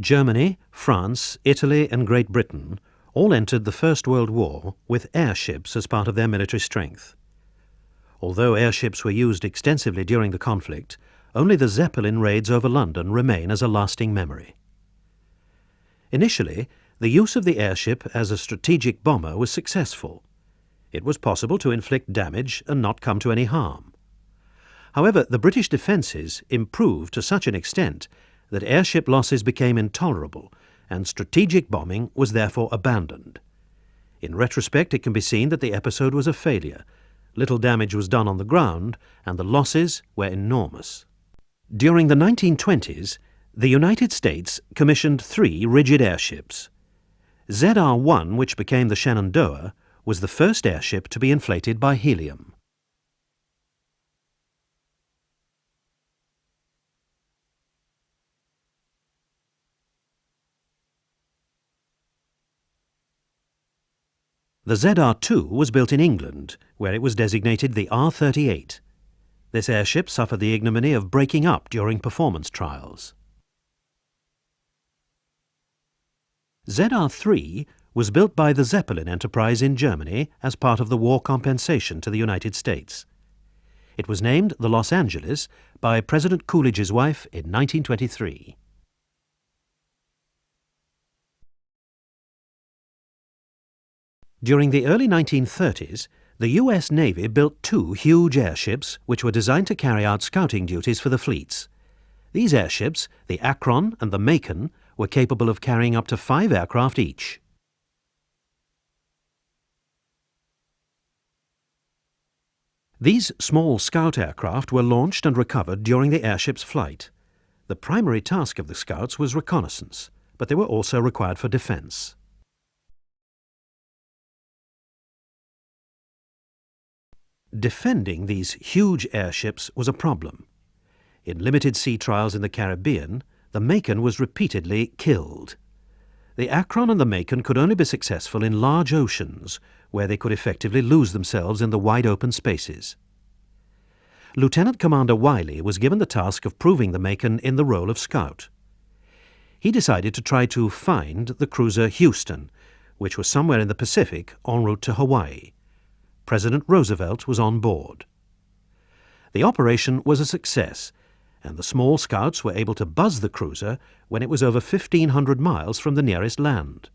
Germany, France, Italy and Great Britain all entered the First World War with airships as part of their military strength. Although airships were used extensively during the conflict, only the Zeppelin raids over London remain as a lasting memory. Initially, the use of the airship as a strategic bomber was successful. It was possible to inflict damage and not come to any harm. However, the British defences improved to such an extent that airship losses became intolerable and strategic bombing was therefore abandoned. In retrospect, it can be seen that the episode was a failure. Little damage was done on the ground and the losses were enormous. During the 1920s, the United States commissioned 3 rigid airships. ZR-1, which became the Shenandoah, was the first airship to be inflated by helium. The ZR-2 was built in England, where it was designated the R-38. This airship suffered the ignominy of breaking up during performance trials. ZR-3 was built by the Zeppelin enterprise in Germany as part of the war compensation to the United States. It was named the Los Angeles by President Coolidge's wife in 1923. During the early 1930s, the U.S. Navy built 2 huge airships which were designed to carry out scouting duties for the fleets. These airships, the Akron and the Macon, were capable of carrying up to 5 aircraft each. These small scout aircraft were launched and recovered during the airship's flight. The primary task of the scouts was reconnaissance, but they were also required for defense. Defending these huge airships was a problem. In limited sea trials in the Caribbean, the Macon was repeatedly killed. The Akron and the Macon could only be successful in large oceans, where they could effectively lose themselves in the wide open spaces. Lieutenant Commander Wiley was given the task of proving the Macon in the role of scout. He decided to try to find the cruiser Houston, which was somewhere in the Pacific en route to Hawaii. President Roosevelt was on board. The operation was a success, and the small scouts were able to buzz the cruiser when it was over 1,500 miles from the nearest land.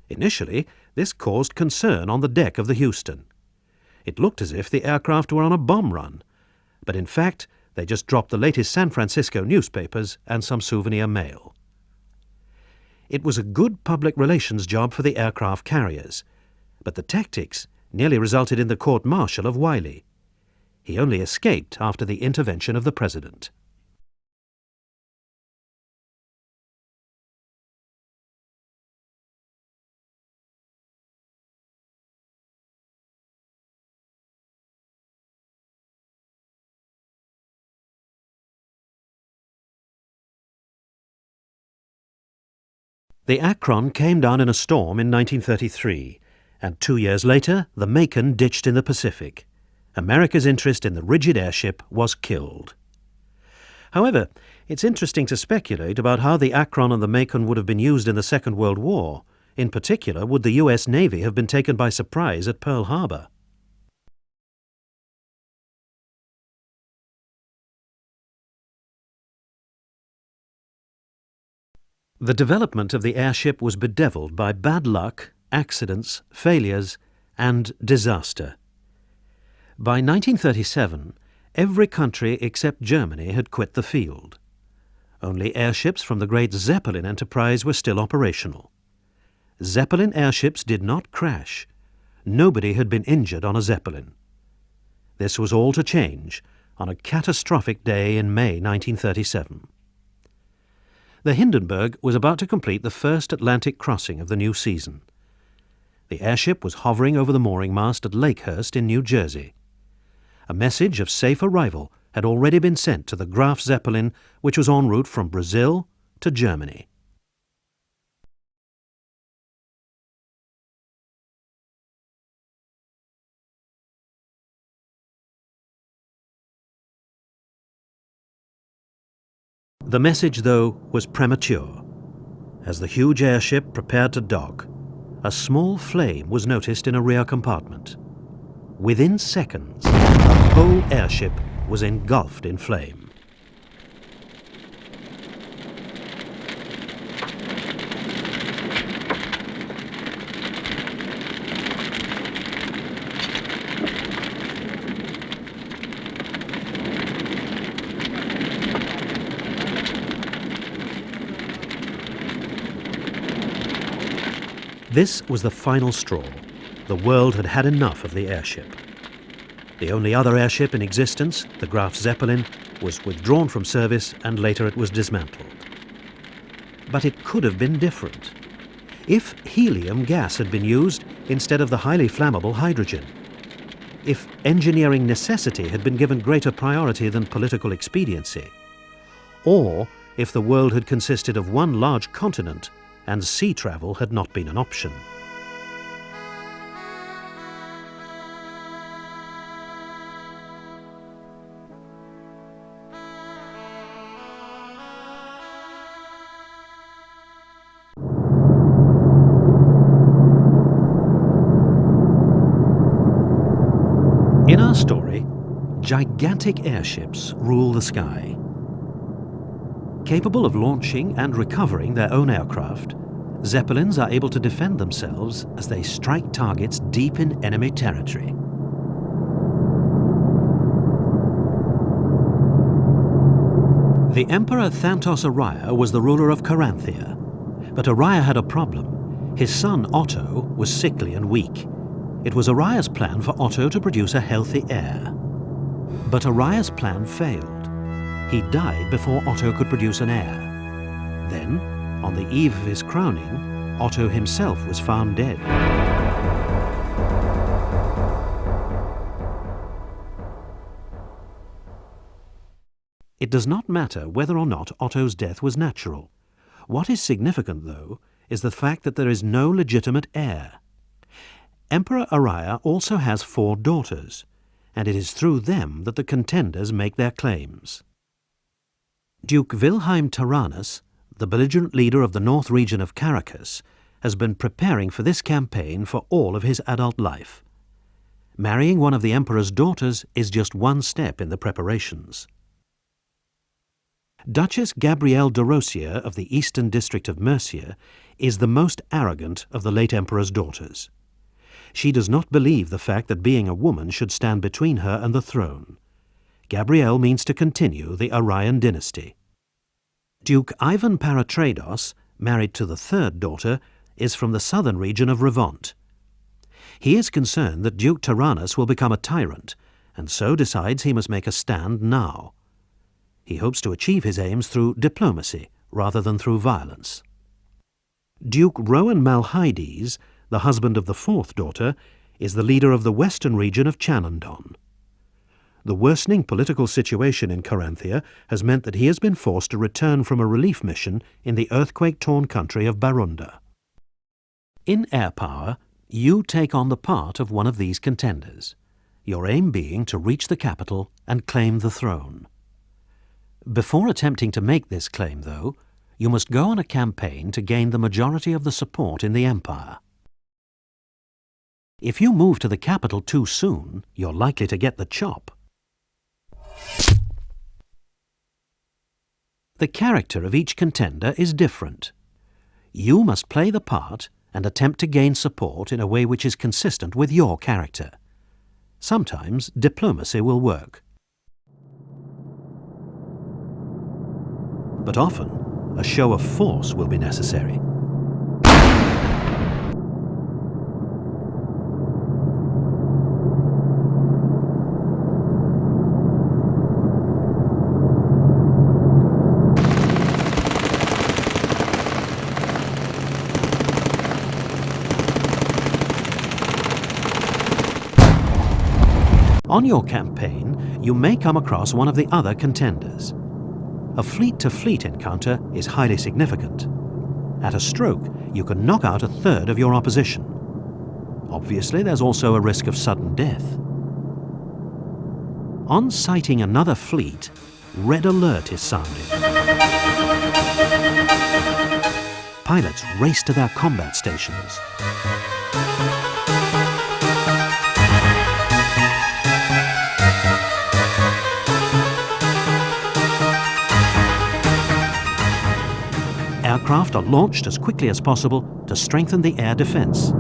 Initially, this caused concern on the deck of the Houston. It looked as if the aircraft were on a bomb run, but in fact, they just dropped the latest San Francisco newspapers and some souvenir mail. It was a good public relations job for the aircraft carriers, but the tactics nearly resulted in the court-martial of Wiley. He only escaped after the intervention of the President. The Akron came down in a storm in 1933, and 2 years later the Macon ditched in the Pacific. America's interest in the rigid airship was killed. However, it's interesting to speculate about how the Akron and the Macon would have been used in the Second World War. In particular, would the U.S. Navy have been taken by surprise at Pearl Harbor? The development of the airship was bedeviled by bad luck, accidents, failures, and disaster. By 1937, every country except Germany had quit the field. Only airships from the great Zeppelin enterprise were still operational. Zeppelin airships did not crash. Nobody had been injured on a Zeppelin. This was all to change on a catastrophic day in May 1937. The Hindenburg was about to complete the first Atlantic crossing of the new season. The airship was hovering over the mooring mast at Lakehurst in New Jersey. A message of safe arrival had already been sent to the Graf Zeppelin, which was en route from Brazil to Germany. The message, though, was premature. As the huge airship prepared to dock, a small flame was noticed in a rear compartment. Within seconds, the whole airship was engulfed in flame. This was the final straw. The world had had enough of the airship. The only other airship in existence, the Graf Zeppelin, was withdrawn from service and later it was dismantled. But it could have been different. If helium gas had been used instead of the highly flammable hydrogen. If engineering necessity had been given greater priority than political expediency. Or if the world had consisted of one large continent and sea travel had not been an option. In our story, gigantic airships rule the sky. Capable of launching and recovering their own aircraft, Zeppelins are able to defend themselves as they strike targets deep in enemy territory. The Emperor Thantos Araya was the ruler of Caranthia, but Araya had a problem. His son Otto was sickly and weak. It was Araya's plan for Otto to produce a healthy heir. But Araya's plan failed. He died before Otto could produce an heir. Then, on the eve of his crowning, Otto himself was found dead. It does not matter whether or not Otto's death was natural. What is significant, though, is the fact that there is no legitimate heir. Emperor Araya also has 4 daughters, and it is through them that the contenders make their claims. Duke Wilhelm Tyrannus, the belligerent leader of the north region of Caracas, has been preparing for this campaign for all of his adult life. Marrying one of the emperor's daughters is just one step in the preparations. Duchess Gabrielle de Rosia of the Eastern District of Mercia is the most arrogant of the late emperor's daughters. She does not believe the fact that being a woman should stand between her and the throne. Gabrielle means to continue the Arayan dynasty. Duke Ivan Paratrados, married to the 3rd daughter, is from the southern region of Revont. He is concerned that Duke Tyrannus will become a tyrant, and so decides he must make a stand now. He hopes to achieve his aims through diplomacy rather than through violence. Duke Rowan Malhides, the husband of the 4th daughter, is the leader of the western region of Chanandon. The worsening political situation in Caranthia has meant that he has been forced to return from a relief mission in the earthquake-torn country of Barunda. In air power, you take on the part of one of these contenders, your aim being to reach the capital and claim the throne. Before attempting to make this claim, though, you must go on a campaign to gain the majority of the support in the empire. If you move to the capital too soon, you're likely to get the chop. The character of each contender is different. You must play the part and attempt to gain support in a way which is consistent with your character. Sometimes diplomacy will work. But often, a show of force will be necessary. On your campaign, you may come across one of the other contenders. A fleet-to-fleet encounter is highly significant. At a stroke, you can knock out a third of your opposition. Obviously, there's also a risk of sudden death. On sighting another fleet, red alert is sounded. Pilots race to their combat stations. Aircraft are launched as quickly as possible to strengthen the air defense.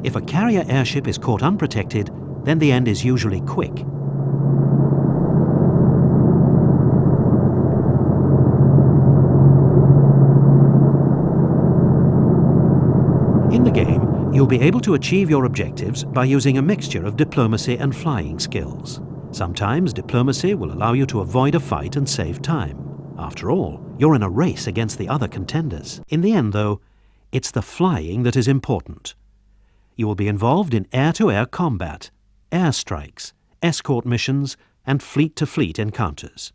If a carrier airship is caught unprotected, then the end is usually quick. In the game, you'll be able to achieve your objectives by using a mixture of diplomacy and flying skills. Sometimes diplomacy will allow you to avoid a fight and save time. After all, you're in a race against the other contenders. In the end, though, it's the flying that is important. You will be involved in air-to-air combat, airstrikes, escort missions, and fleet-to-fleet encounters.